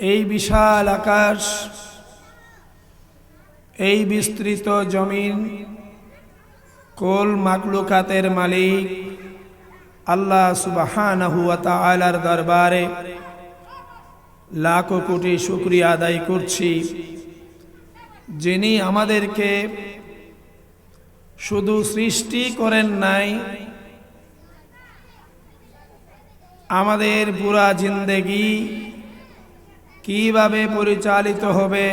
এই বিশাল আকাশ, এই বিস্তৃত জমিন, কুল মাখলুকাতের মালিক আল্লাহ সুবহানাহু ওয়া তাআলার দরবারে লাখো কোটি শুকরিয়া আদায় করছি, যিনি আমাদেরকে শুধু সৃষ্টি করেন নাই, আমাদের পুরা জিন্দেগি কিভাবে পরিচালিত হবে,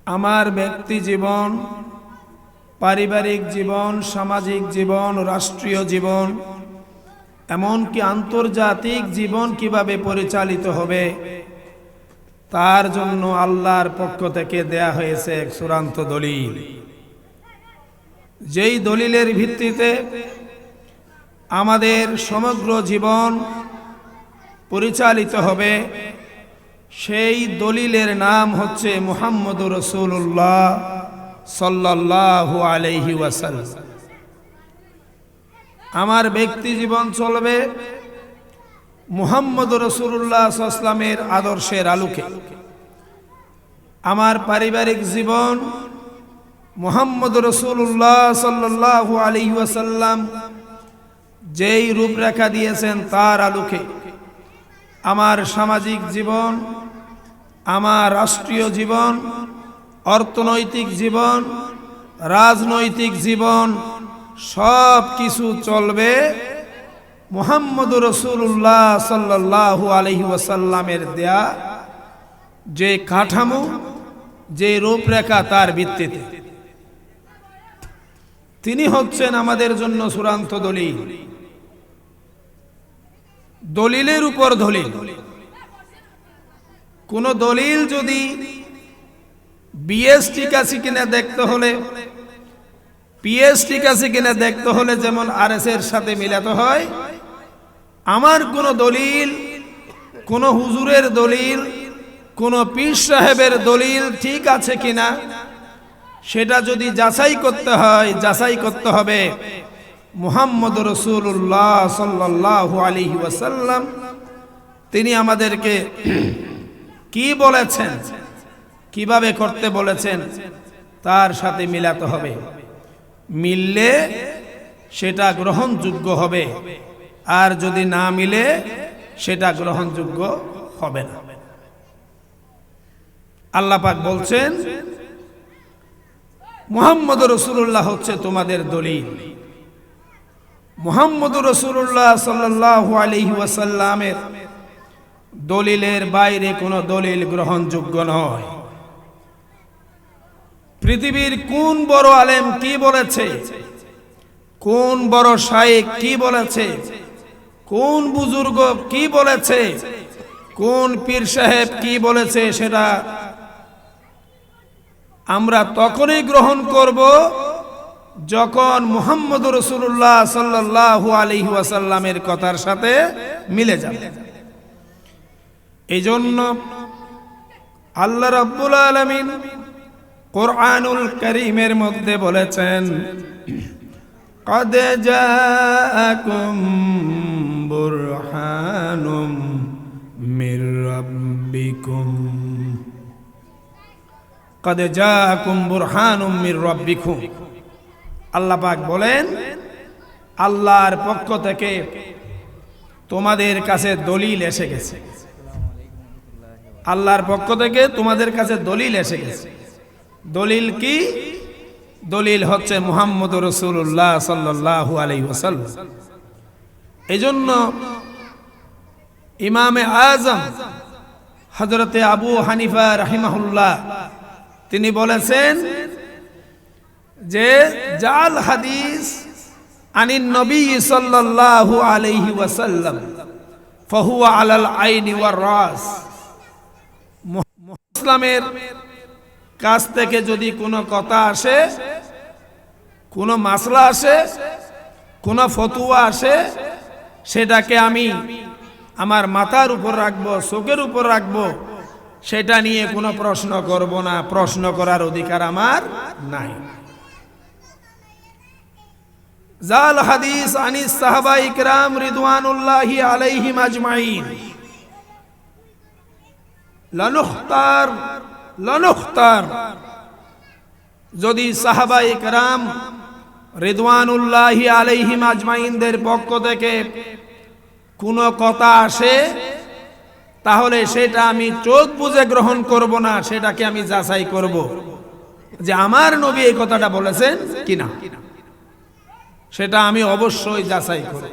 আমার ব্যক্তি জীবন, পারিবারিক জীবন, সামাজিক জীবন, রাষ্ট্রীয় জীবন, এমনকি আন্তর্জাতিক জীবন কিভাবে পরিচালিত হবে, তার জন্য আল্লাহর পক্ষ থেকে দেয়া হয়েছে এক চূড়ান্ত দলিল। যেই দলিলের ভিত্তিতে আমাদের সমগ্র জীবন পরিচালিত হবে, সেই দলিলের নাম হচ্ছে মুহাম্মদুর রাসূলুল্লাহ সাল্লাল্লাহু আলাইহি ওয়াসাল্লাম। আমার ব্যক্তি জীবন চলবে মুহাম্মদুর রাসূলুল্লাহ সাল্লাল্লাহু আলাইহি ওয়াসাল্লামের আদর্শের আলোকে, আমার পারিবারিক জীবন মুহাম্মদুর রাসূলুল্লাহ সাল্লাল্লাহু আলাইহি ওয়াসাল্লাম যেই রূপরেখা দিয়েছেন তার আলোকে, আমার সামাজিক জীবন, আমার রাষ্ট্রীয় জীবন, অর্থনৈতিক জীবন, রাজনৈতিক জীবন, সব কিছু চলবে মুহাম্মদুর রাসূলুল্লাহ সাল্লাল্লাহু আলাইহি ওয়াসাল্লামের দেয়া যে কাঠামো, যে রূপরেখা, তার ভিত্তিতে। তিনি হচ্ছেন আমাদের জন্য চূড়ান্ত দলিল, দলিলের উপর দলিল। কোন দলিল যদি বিএস ঠিক আছে কিনা দেখতে হলে, পিএস ঠিক আছে কিনা দেখতে হলে যেমন আরএস এর সাথে মিলাতে হয়, আমার কোন দলিল, কোন হুজুরের দলিল, কোন পীর সাহেবের দলিল ঠিক আছে কিনা সেটা যদি যাচাই করতে হয়, যাচাই করতে হবে মুহাম্মদুর রাসূলুল্লাহ সাল্লাল্লাহু আলাইহি ওয়াসাল্লাম তিনি আমাদেরকে কি বলেছেন, কিভাবে করতে বলেছেন, তার সাথে মিলাতে হবে। মিললে সেটা গ্রহণযোগ্য হবে, আর যদি না মিলে সেটা গ্রহণযোগ্য হবে না। আল্লাহ পাক বলছেন মুহাম্মদুর রাসূলুল্লাহ হচ্ছে তোমাদের দলিল। মুহাম্মদুর রাসূলুল্লাহ সাল্লাল্লাহু আলাইহি ওয়াসাল্লামের দলিলের বাইরে কোনো দলিল গ্রহণযোগ্য নয়। পৃথিবীর কোন বড় আলেম কি বলেছে, কোন বড় শায়েখ কি বলেছে, কোন বুজুর্গ কি বলেছে, কোন পীর সাহেব কি বলেছে, সেটা আমরা তখনই গ্রহণ করব যখন মুহাম্মদুর রাসূলুল্লাহ সাল্লাল্লাহু আলাইহি ওয়াসাল্লামের কথার সাথে মিলে যাবে। এই জন্য আল্লাহ রাব্বুল আলামিন কুরআনুল কারীমের মধ্যে বলেছেন, قد جاءكم برهان من ربكم قد جاءكم برهان من ربكم। আল্লাহ পাক বলেন, আল্লাহর পক্ষ থেকে তোমাদের কাছে দলিল এসে গেছে, আল্লাহর পক্ষ থেকে তোমাদের কাছে দলিল এসে গেছে। দলিল কি? দলিল হচ্ছে মুহাম্মদুর রাসূলুল্লাহ সাল্লাল্লাহু আলাইহি ওয়াসাল্লাম। এজন্য ইমামে আযম হযরতে আবু হানিফা রাহিমাহুল্লাহ তিনি বলেছেন যে জাল হাদিস আনিন নবী সাল্লাল্লাহু আলাইহি ওয়াসাল্লাম ফাহুয়া আলাল আইনি ওয়ার রাস। মুসলিমের কাছ থেকে যদি কোনো কথা আসে, কোনো মাসলা আসে, কোনো ফতোয়া আসে, সেটাকে আমি আমার মাথার উপর রাখবো, চোখের উপর রাখবো, সেটা নিয়ে কোনো প্রশ্ন করব না, প্রশ্ন করার অধিকার আমার নাই। জাল হাদিস আনিস সাহাবা ইকরাম রিদওয়ানুল্লাহি আলাইহিম আজমাইন লানুখতার যদি সাহাবা ইকরাম রিদওয়ানুল্লাহি আলাইহিম আজমাইনদের পক্ষ থেকে কোনো কথা আসে তাহলে সেটা আমি চোখ বুজে গ্রহণ করব না, সেটাকে আমি যাচাই করব যে আমার নবী এই কথাটা বলেছেন কিনা, সেটা আমি অবশ্যই যাচাই করব।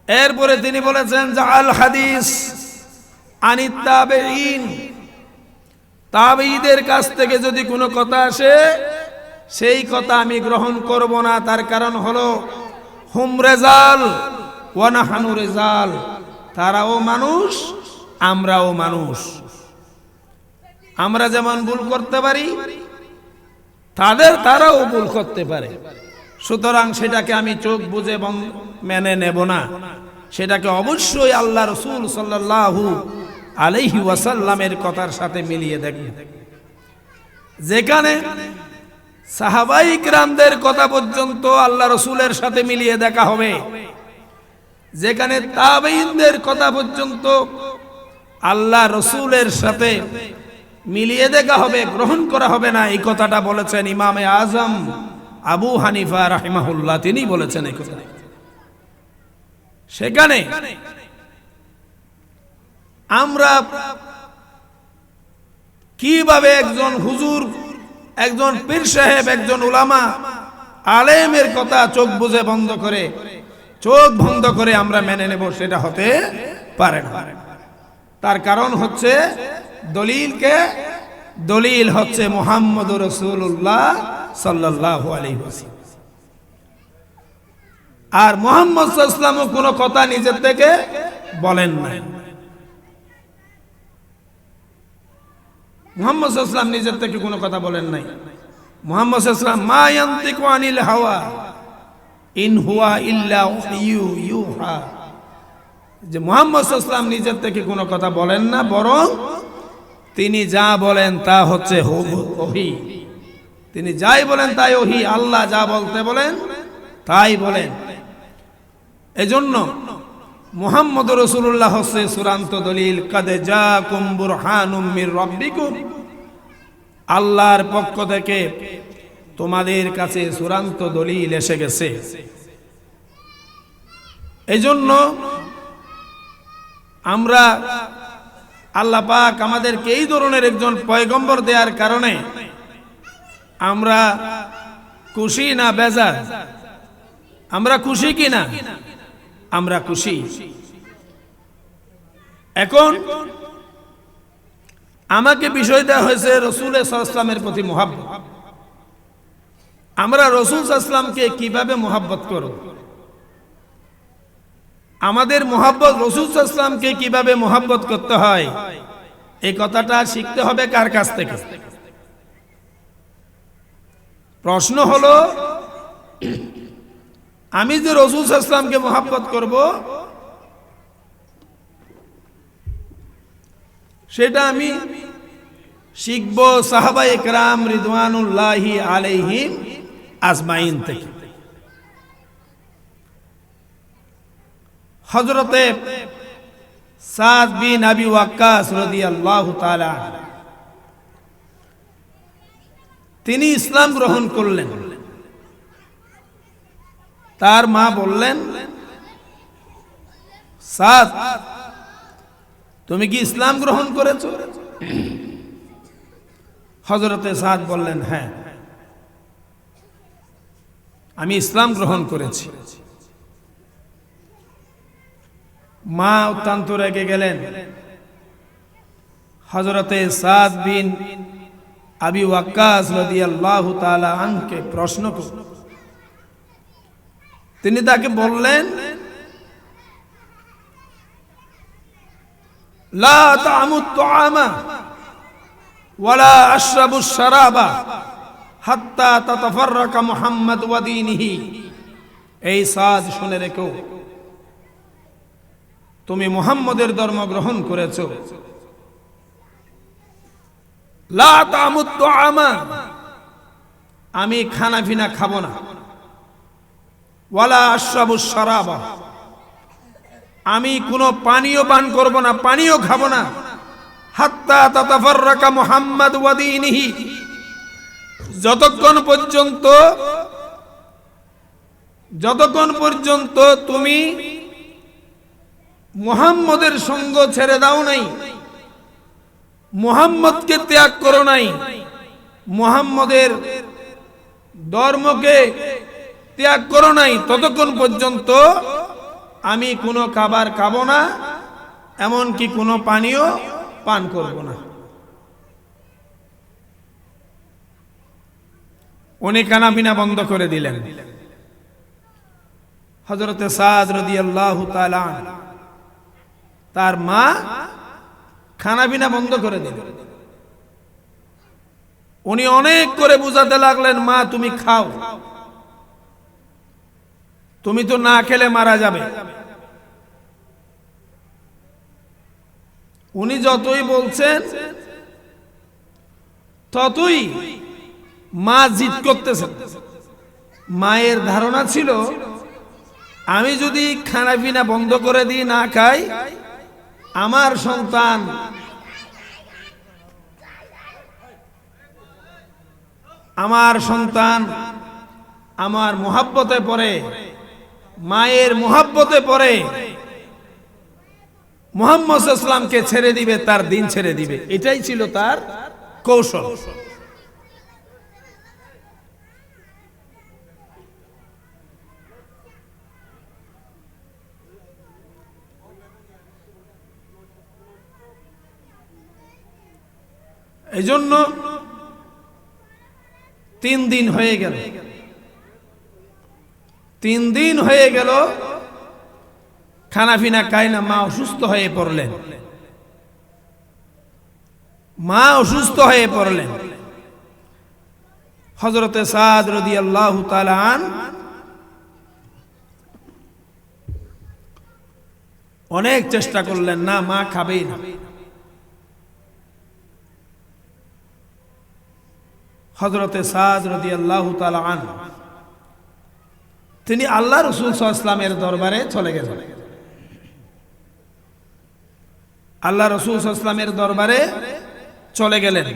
এরপরে তিনি বলেছেন যে আল হাদিস আনিত তাবেঈন, তাবেঈদের কাছ থেকে যদি কোনো কথা আসে সেই কথা আমি গ্রহণ করব না। তার কারণ হলো হুম রেজাল ওয়া নাহনু রেজাল, তারাও মানুষ আমরাও মানুষ, আমরা যেমন ভুল করতে পারি তারাও ভুল করতে পারে। সুতরাং সেটাকে আমি চোখ বুজে মেনে নেব না, সেটাকে অবশ্যই আল্লাহ রাসূল সাল্লাল্লাহু আলাইহি ওয়াসাল্লামের কথার সাথে মিলিয়ে দেখব। যেখানে সাহাবায়ে কিরামদের কথা পর্যন্ত আল্লাহ রাসূলের সাথে মিলিয়ে দেখা হবে, যেখানে তাবেঈনদের কথা পর্যন্ত আল্লাহ রাসূলের সাথে মিলিয়ে দেখা হবে, গ্রহণ করা হবে না, এই কথাটা বলেছেন ইমামে আজম আবু হানিফা রাহিমাহুল্লাহ, তিনি বলেছেন এই কথা। সেখানে আমরা কিভাবে একজন হুজুর, একজন পীর সাহেব, একজন উলামা আলেমের কথা চোখ বুজে চোখ বন্ধ করে আমরা মেনে নেব, সেটা হতে পারে না। তার কারণ হচ্ছে দলিল হচ্ছে মুহাম্মদুর রাসূলুল্লাহ সাল্লাল্লাহু আলাইহি ওয়াসাল্লাম। আর মুহাম্মদ সাল্লাল্লাহু আলাইহি ওয়াসাল্লাম কোনো কথা নিজের থেকে বলেন না। মুহাম্মদ সাল্লাল্লাহু আলাইহি ওয়াসাল্লাম নিজের থেকে কোনো কথা বলেন নাই। মুহাম্মদ সাল্লাল্লাহু আলাইহি ওয়াসাল্লাম মা ইয়ানতিকু আনিল হাওয়া ইন হুয়া ইল্লা ইউহা, যে মুহাম্মদ সাল্লাল্লাহু আলাইহি ওয়াসাল্লাম নিজের থেকে কোনো কথা বলেন না, বরং তিনি যা বলেন তা হচ্ছে ওহী। তিনি যাই বলেন তাই ওহী, আল্লাহ যা বলতে বলেন তাই বলেন। এজন্য মুহাম্মদুর রাসূলুল্লাহ হচ্ছে চূড়ান্ত দলিল। কাদ জাকুম বুরহানুম মির রাব্বিকুম, আল্লাহর পক্ষ থেকে তোমাদের কাছে চূড়ান্ত দলিল এসে গেছে। এজন্য আমরা, আল্লাহ পাক আমাদেরকে এই ধরনের একজন পয়গম্বর দেওয়ার কারণে আমরা খুশি না বেজার? আমরা খুশি কি না? আমরা খুশি। এখন আমাকে বিষয় দেওয়া হয়েছে রাসূল সাল্লাল্লাহু আলাইহি ওয়াসাল্লামের প্রতি মুহাব্বত। আমরা রাসূল সাল্লাল্লাহু আলাইহি ওয়াসাল্লামকে কিভাবে মুহাব্বত করব? আমাদের মুহাব্বত, রাসূল সাল্লাল্লাহু আলাইহি ওয়াসাল্লামকে কিভাবে মুহাব্বত করতে হয়, এই কথাটা শিখতে হবে কার কাছ থেকে? প্রশ্ন হলো, আমি যে রাসূল সাল্লাল্লাহু আলাইহি ওয়াসাল্লামকে মুহাব্বত করব, সেটা আমি শিখব সাহাবায়ে কেরাম রিদওয়ানুল্লাহি আলাইহিম আজমাইন থেকে। হযরতে সাদ বিন আবি ওয়াক্কাস রাদিয়াল্লাহু তাআলা, তিনি ইসলাম গ্রহণ করলেন। তার মা বললেন, সাদ, তুমি কি ইসলাম গ্রহণ করেছো? হযরতে সাদ বললেন, হ্যাঁ, আমি ইসলাম গ্রহণ করেছি। মা অত্যন্ত রেগে গেলেন। হযরতে সাদ বিন আবি ওয়াক্কাস রাদিয়াল্লাহু তাআলা আনকে প্রশ্ন করলেন। তিনি তাকে বললেন, লা তা'মুত তুআমা ওয়ালা আশরাবুশ শারাবা হাত্তা তাতাফাররাকা মুহাম্মদ ওয়া দীনিহি। এই সাদ, শুনে রেখো, তুমি মুহাম্মদের ধর্ম গ্রহণ করেছো। লা তা'মুত তুআমা, আমি খানা পিনা খাবো না, ওয়ালা আশরাবু শারাবা, আমি কোনো পানীয় পান করব না, পানীয় খাবো না, হাত্তা তাতাফাররাকা মুহাম্মাদ ওয়া দীনিহি, যতক্ষণ পর্যন্ত তুমি মুহাম্মদের সঙ্গ ছেড়ে দাও নাই, মুহাম্মদকে ত্যাগ করো নাই, মুহাম্মদের ধর্মকে ত্যাগ করো নাই, ততক্ষণ পর্যন্ত আমি কোনো খাবার খাবো না, এমনকি কোনো পানীয় পান করব না। উনি খানাপিনা বন্ধ করে দিলেন। হযরতে সাদ রাদিয়াল্লাহু তাআলা আনহু, তার মা খানাপিনা বন্ধ করে দিলেন। উনি অনেক করে বুঝাতে লাগলেন, মা তুমি খাও, তুমি তো না খেলে মারা যাবে। উনি যতই বলছেন ততই মা জিদ করতেছেন। মায়ের ধারণা ছিল, আমি যদি খানাপিনা বন্ধ করে দিই, না খাই, আমার সন্তান আমার মোহাব্বতে পড়ে, মায়ের মোহাব্বতে পড়ে মুহাম্মদ সাল্লাল্লাহু আলাইহি ওয়াসাল্লামকে ছেড়ে দিবে, তার দিন ছেড়ে দিবে। এটাই ছিল তার কৌশল। এই জন্য 3 দিন হয়ে গেল, 3 দিন হয়ে গেল খানাপিনা খায় না। মা অসুস্থ হয়ে পড়লেন। হযরতে সাদ রাদিয়াল্লাহু তাআলা আনহু অনেক চেষ্টা করলেন, না মা খাবেই না। হযরতে সাদ রাদিয়াল্লাহু তাআলা আনহু তিনি আল্লাহ রাসূল সাল্লাল্লাহু আলাইহি ওয়াসাল্লামের দরবারে চলে গেলেন। আল্লাহ রাসূল সাল্লাল্লাহু আলাইহি ওয়াসাল্লামের দরবারে চলে গেলেন।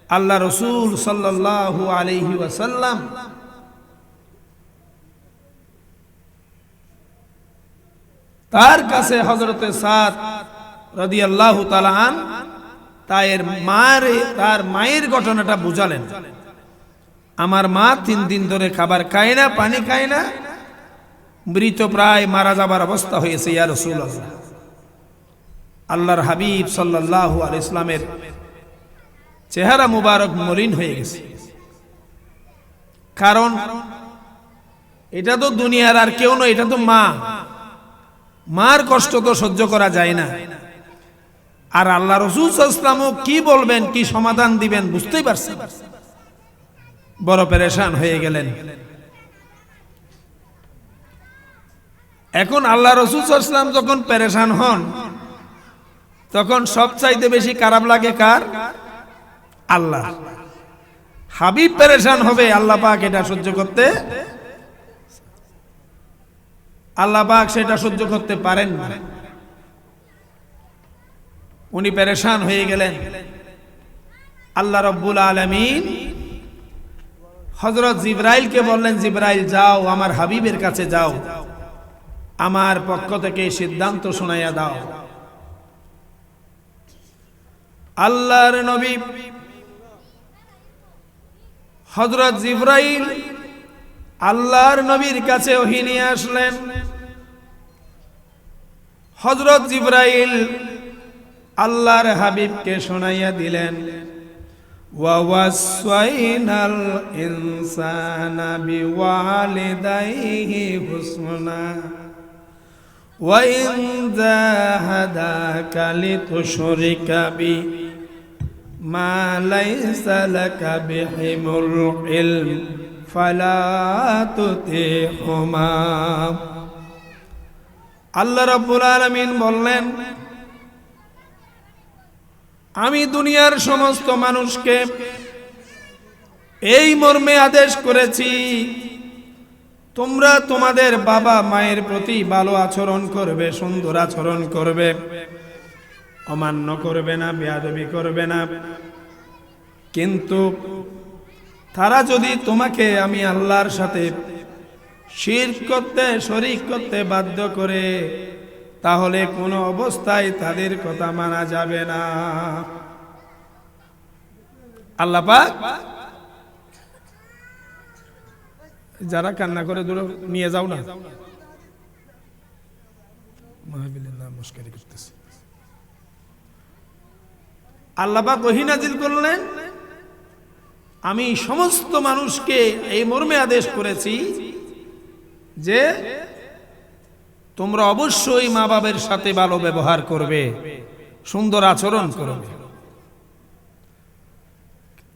আল্লাহ রাসূল সাল্লাল্লাহু আলাইহি ওয়াসাল্লাম তার কাছে হযরতে সাদ রাদিয়াল্লাহু তাআলা আনহু তার মায়ের ঘটনাটা বুঝালেন। আমার মা 3 দিন ধরে খাবার খায় না, পানি খায় না, মৃত প্রায় মারা যাবার অবস্থা হয়েছে। ইয়া রাসূলুল্লাহ, আল্লাহর হাবিব সাল্লাল্লাহু আলাইহি ওয়াসাল্লামের চেহারা মুবারক মলিন হয়ে গেছে। কারণ এটা তো দুনিয়ার আর কেউ নয়, এটা তো মা। মার কষ্ট তো সহ্য করা যায় না। আর আল্লাহ রাসূল সাল্লাল্লাহু আলাইহি ওয়াসাল্লাম কি বলবেন, কি সমাধান দিবেন বুঝতেই পারছেন। বড় পেরেশান হয়ে গেলেন। এখন আল্লাহ রাসূল সাল্লাল্লাহু আলাইহি ওয়াসাল্লাম যখন পেরেশান হন, তখন সবচাইতে বেশি খারাপ লাগে কার? আল্লাহ। হাবিব পেরেশান হবে, আল্লাহ পাক এটা সহ্য করতে, আল্লাহ পাক সেটা সহ্য করতে পারেন না। উনি পেরেশান হয়ে গেলেন। আল্লাহ রাব্বুল আলামিন হযরত জিবরাইলকে বললেন, জিবরাইল যাও আমার হাবিবের কাছে যাও, আমার পক্ষ থেকে সিদ্ধান্ত শোনাইয়া দাও। আল্লাহর নবী হযরত জিবরাইল আল্লাহর নবীর কাছে ওহী নিয়ে আসলেন। হযরত জিবরাইল আল্লাহর হাবিবকে শোনাইয়া দিলেন, ওয়া ওয়াসাইনাল ইনসানা বিওয়ালিদাইহি হুসনা ওয়া ইন জাহাদাকা লিতুশরিকা বি মা লাইসা লাকা বিহিমুল ইলম ফালা তুতিহুমা। আল্লাহ রাব্বুল আলামিন বললেন, আমি দুনিয়ার সমস্ত মানুষকে এই মর্মে আদেশ করেছি, তোমরা তোমাদের বাবা মায়ের প্রতি ভালো আচরণ করবে, সুন্দর আচরণ করবে, অমান্য করবে না, বেয়াদবি করবে না। কিন্তু তারা যদি তোমাকে আমি আল্লাহর সাথে শিরক করতে, শরীক করতে বাধ্য করে, তাহলে কোনো অবস্থায় তাদের কথা মানা যাবে না। আল্লাহ পাক যারা কান্না করে দূরে নিয়ে যাও না, মুশকিল করতেছে। আল্লাহ পাক ওহী নাজিল করলেন, আমি সমস্ত মানুষকে এই মর্মে আদেশ করেছি যে তোমরা অবশ্যই মা বাবার সাথে ভালো ব্যবহার করবে, সুন্দর আচরণ করবে।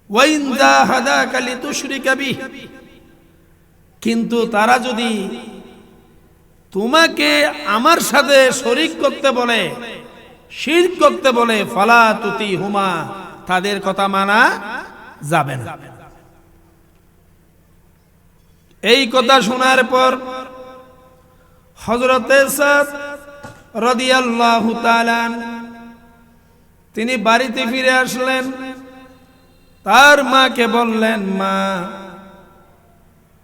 ওয়াইন জাহাদাকা লিতুশরিকা বিহি, কিন্তু তারা যদি তোমাকে আমার সাথে শরীক করতে বলে, শিরক করতে বলে, ফালা তুতিহুমা, তাদের কথা মানা যাবে না। এই কথা শোনার পর হযরত সাদ রাদিয়াল্লাহু তাআলা তিনি বাড়িতে ফিরে আসলেন। তার মাকে বললেন, মা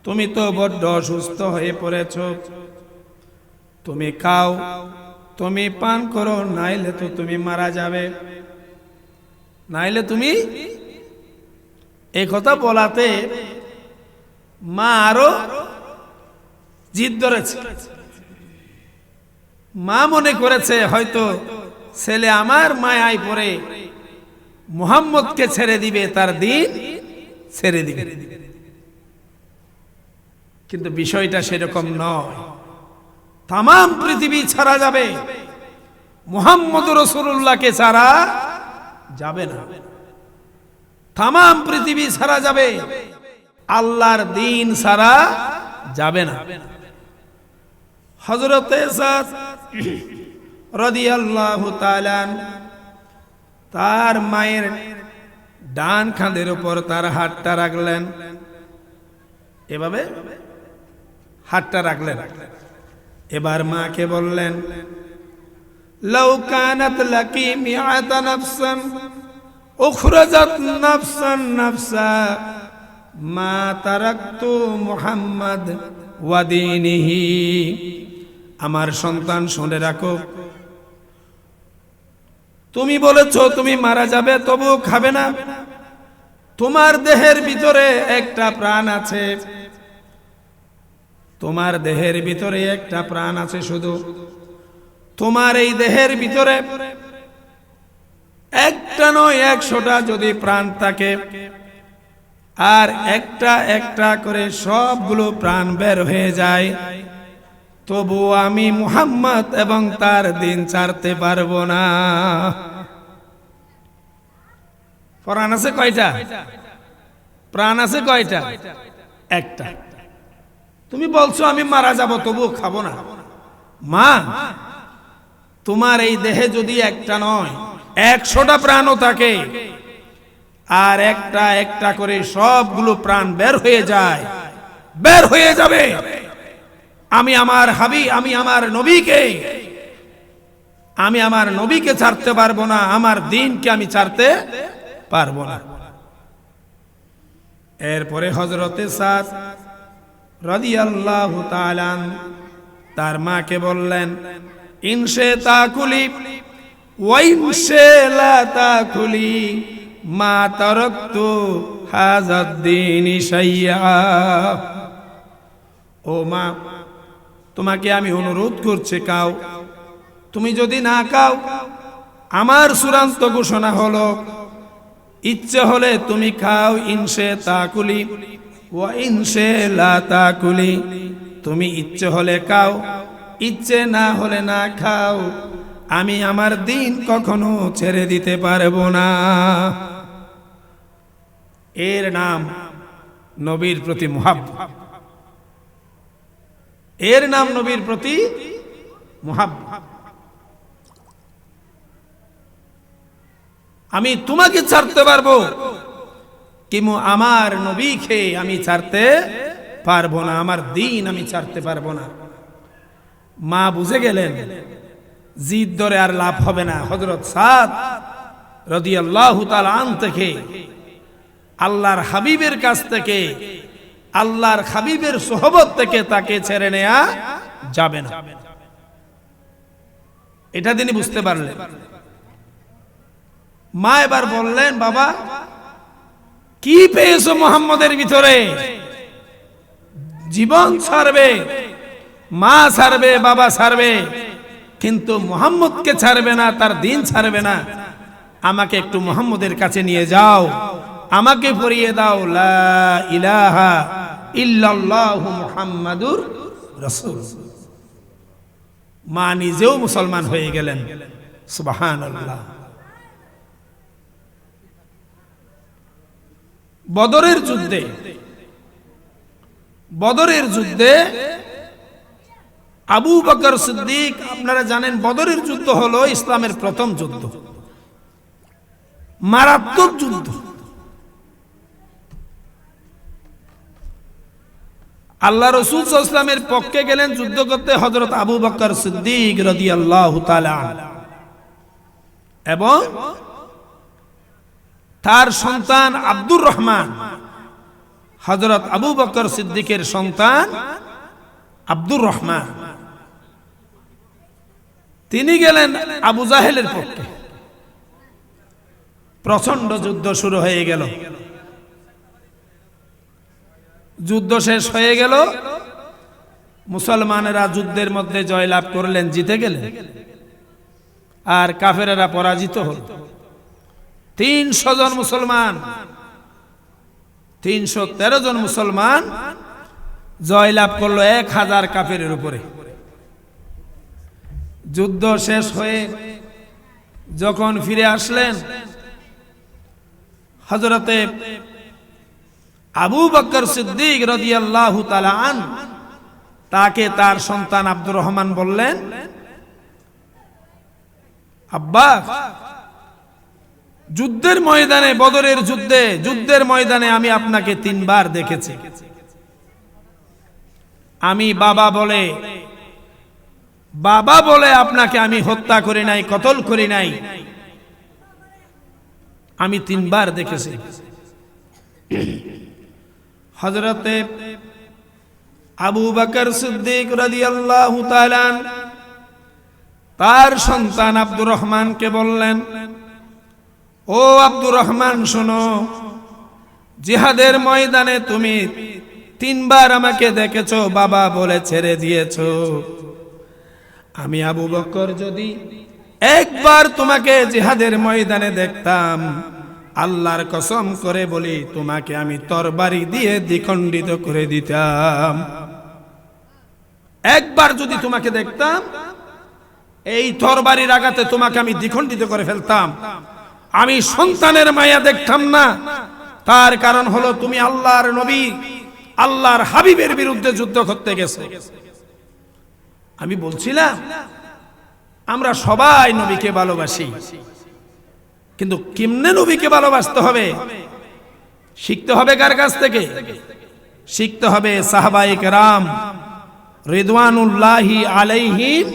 তুমি তো বড্ড অসুস্থ হয়ে পড়েছ, তুমি খাও, তুমি পান করো, নাইলে তো তুমি মারা যাবে, নাইলে তুমি। এই কথা বলাতে মা আরো জিদ ধরেছে। মা মনে করেছে হয়তো ছেলে আমার মায়ায় পড়ে মুহাম্মদকে ছেড়ে দিবে, তার দিন ছেড়ে দিবে। কিন্তু বিষয়টা সেরকম নয়। তাম পৃথিবী ছাড়া যাবে, মুহাম্মদ রাসূলুল্লাহকে ছাড়া যাবে না। তাম পৃথিবী ছাড়া যাবে, আল্লাহর দ্বীন ছাড়া যাবে না। হযরত সাদ রাদিয়াল্লাহু তাআলা তার মায়ের ডান কাঁধের উপর তার হাতটা রাখলেন, এভাবে হাতটা রাখলেন। এবার মাকে বললেন, লাউ কানাত লাকি মিআতা নাফসান উখরাজাত নাফসান নাফসা মা তারাকতু মুহাম্মদ ওয়া দীনিহি। আমার সন্তান শুনে রাখো, তুমি বলেছো তুমি মারা যাবে, তবু খাবে না। তোমার দেহের ভিতরে একটা প্রাণ আছে, তোমার দেহের ভিতরে একটা প্রাণ আছে। শুধু তোমার এই দেহের ভিতরে একটা নয় 100টা যদি প্রাণ থাকে, আর একটা একটা করে সবগুলো প্রাণ বের হয়ে যায়, তবু আমি মুহাম্মদ এবং তার দিন ছাড়তে পারবো না। প্রাণ আছে কয়টা? প্রাণ আছে কয়টা? একটা। তুমি বলছো আমি মারা যাব, তবু খাবো না। মা, তোমার এই দেহে যদি একটা নয় 100টা প্রাণও থাকে, আর একটা একটা করে সবগুলো প্রাণ বের হয়ে যায়, বের হয়ে যাবে, আমি আমার আমি আমার নবীকে ছাড়তে পারবো না, আমার দ্বীনকে আমি ছাড়তে পারবো না। এরপরে হযরতে সাদ রাদিয়াল্লাহু তাআলা তার মাকে বললেন, ইনশে তাকুলি ওয়া ইনশে লা তাকুলি মা তারাকতু হাযাদ দীনি শাইয়্যা। ও মা, তোমাকে আমি অনুরোধ করছি, খাও। তুমি যদি না খাও, আমার চূড়ান্ত ঘোষণা হলো, ইচ্ছে হলে তুমি খাও, ইনশে তাকুলি ওয়া ইনশে লা তাকুলি, তুমি ইচ্ছে হলে খাও, ইচ্ছে না হলে না খাও, আমি আমার দ্বীন কখনো ছেড়ে দিতে পারবো না। এর নাম নবীর প্রতি মুহাব্বত, এর নাম নবীর প্রতি মুহাব্বত। আমি তোমাকে ছাড়তে পারবো, কিমু আমার নবীকে আমি ছাড়তে পারবো না, আমার দিন আমি ছাড়তে পারবো না। মা বুঝে গেলেন জিদ ধরে আর লাভ হবে না। হযরত সাদ রাদিয়াল্লাহু তাআলা আন থেকে আল্লাহর হাবিবের কাছ থেকে, আল্লাহর হাবিবের সোহবত থেকে তাকে ছেড়ে নেওয়া যাবে না, এটা তিনি বুঝতে পারলেন। মা এবার বললেন, বাবা কি পেয়েছো মুহাম্মদের ভিতরে? জীবন ছাড়বে, মা ছাড়বে, বাবা ছাড়বে, কিন্তু মুহাম্মদকে ছাড়বে না, তার দিন ছাড়বে না। আমাকে একটু মুহাম্মদের কাছে নিয়ে যাও, আমাকে পড়িয়ে দাও লা ইলাহা ইল্লাল্লাহু মুহাম্মাদুর রাসূল। মা নিজেও মুসলমান হয়ে গেলেন। সুবহানাল্লাহ। বদরের যুদ্ধে আবু বকর সিদ্দিক, আপনারা জানেন বদরের যুদ্ধ হলো ইসলামের প্রথম যুদ্ধ, মারাত্মক যুদ্ধ। আল্লাহ রাসূল সাল্লাল্লাহু আলাইহি ওয়াসাল্লামের পক্ষে গেলেন যুদ্ধ করতে হযরত আবু বকর সিদ্দিক রাদিয়াল্লাহু তাআলা আনহু এবং তার সন্তান আব্দুর রহমান, হযরত আবু বকর সিদ্দিকের সন্তান আব্দুর রহমান, তিনি গেলেন আবু জাহেলের পক্ষে। প্রচন্ড যুদ্ধ শুরু হয়ে গেল। যুদ্ধ শেষ হয়ে গেল, মুসলমানেরা যুদ্ধের মধ্যে জয়লাভ করলেন, জিতে গেলেন, আর কাফেরেরা পরাজিত হল। 300 জন মুসলমান, 313 জন মুসলমান জয়লাভ করলো 1000 কাফেরের উপরে। যুদ্ধ শেষ হয়ে যখন ফিরে আসলেন, হযরতে আবু বকর সিদ্দিক রাদিয়াল্লাহু তাআলা আনহু তাকে তার সন্তান আব্দুর রহমান বললেন, আব্বা, যুদ্ধের ময়দানে, বদরের যুদ্ধের ময়দানে আমি আপনাকে 3 বার দেখেছি। আমি বাবা বলে আপনাকে আমি হত্যা করি নাই, কতল করি নাই, আমি 3 বার দেখেছি। হযরতে আবু বকর সিদ্দিক রাদিয়াল্লাহু তাআলা তার সন্তান আব্দুর রহমানকে বললেন, ও আব্দুর রহমান, শোনো, জিহাদের ময়দানে তুমি 3 বার আমাকে দেখেছো, বাবা বলে ছেড়ে দিয়েছো। আমি আবু বকর যদি একবার তোমাকে জিহাদের ময়দানে দেখতাম, আল্লাহর কসম করে বলি তোমাকে আমি তরবারি দিয়ে দ্বিখণ্ডিত করে দিতাম। একবার যদি তোমাকে দেখতাম, এই তরবারির আঘাতে তোমাকে আমি দ্বিখণ্ডিত করে ফেলতাম। আমি সন্তানের মায়া দেখতাম না, তার কারণ হলো তুমি আল্লাহর নবী, আল্লাহর হাবিবের বিরুদ্ধে যুদ্ধ করতে গেছো। আমি বলছিলাম আমরা সবাই নবীকে ভালোবাসি, কিন্তু কেমনে নবীকে ভালোবাসতে হবে শিখতে হবে কার কাছ থেকে? শিখতে হবে সাহাবায়ে কেরাম রিদওয়ানুল্লাহি আলাইহিম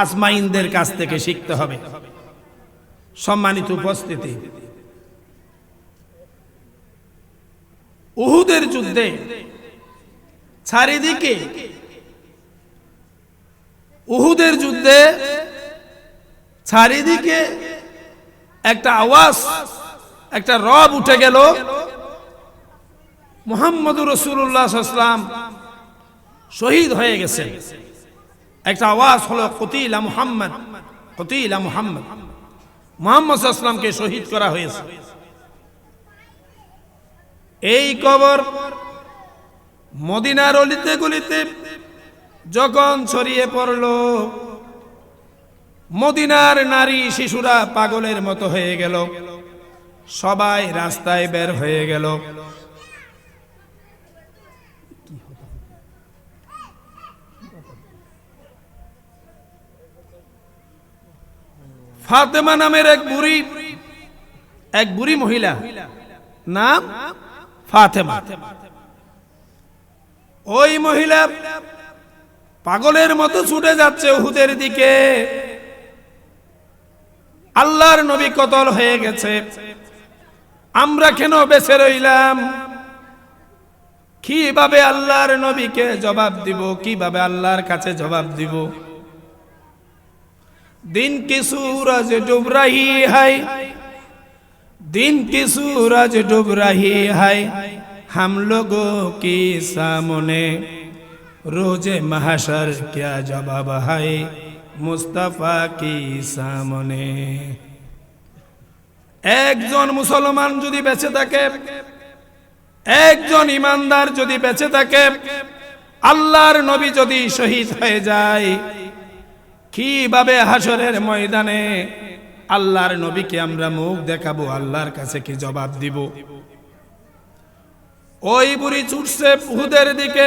আজমাইনদের কাছ থেকে শিখতে হবে। সম্মানিত উপস্থিতি, উহুদের যুদ্ধে চারিদিকে, উহুদের যুদ্ধে চারিদিকে একটা আওয়াজ, একটা রব উঠে গেল, মুহাম্মদুর রাসূলুল্লাহ সাল্লাল্লাহু আলাইহি ওয়াসাল্লাম শহীদ হয়ে গেছেন। একটা আওয়াজ হলো কুতিলা মুহাম্মদ, কুতিলা মুহাম্মদ, মুহাম্মদ সাল্লাল্লাহু আলাইহি ওয়াসাল্লামকে শহীদ করা হয়েছে। এই খবর মদিনার অলিতে গলিতে যখন ছড়িয়ে পড়ল, মদিনার নারী শিশুরা পাগলের মতো হয়ে গেল, সবাই রাস্তায় বের হয়ে গেল। ফাতেমা নামের এক বুড়ি মহিলা, নাম ফাতেমা। ওই মহিলা পাগলের মতো ছুটে যাচ্ছে উহুদের দিকে। আল্লাহর নবী কতল হয়ে গেছে, আমরা কেন বেঁচে রইলাম? কিভাবে আল্লাহর নবীকে জবাব দিব, কিভাবে আল্লাহর কাছে জবাব দিব? दिन की सूरज डूब रही है, दिन की सूरज डूब रही है, हम लोगों की सामने रोजे महशर क्या जवाब है मुस्तफा की सामने। একজন মুসলমান যদি বেঁচে থাকে, একজন ইমানদার যদি বেঁচে থাকে, আল্লাহর নবী যদি শহীদ হয়ে যায়, কিভাবে হাসরের ময়দানে আল্লাহর নবীকে আমরা মুখ দেখাবো, আল্লাহর কাছে কি জবাব দিব? ওই বুড়ি ছুটছে উহুদের দিকে।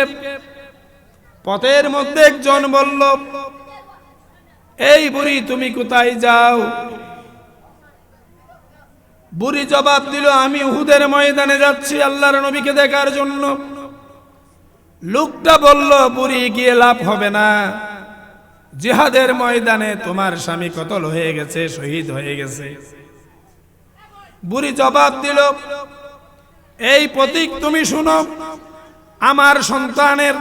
পথের মধ্যে একজন বলল, এই বুড়ি তুমি কোথায় যাও? বুড়ি জবাব দিল, আমি উহুদের ময়দানে যাচ্ছি আল্লাহর নবীকে দেখার জন্য। লোকটা বলল, বুড়ি গিয়ে লাভ হবে না, জিহাদের ময়দানে তোমার স্বামী কতল হয়ে গেছে, শহীদ হয়ে গেছে। বুড়ি জবাব দিল, এই প্রতীক তুমি শুনো, আমার সন্তানের,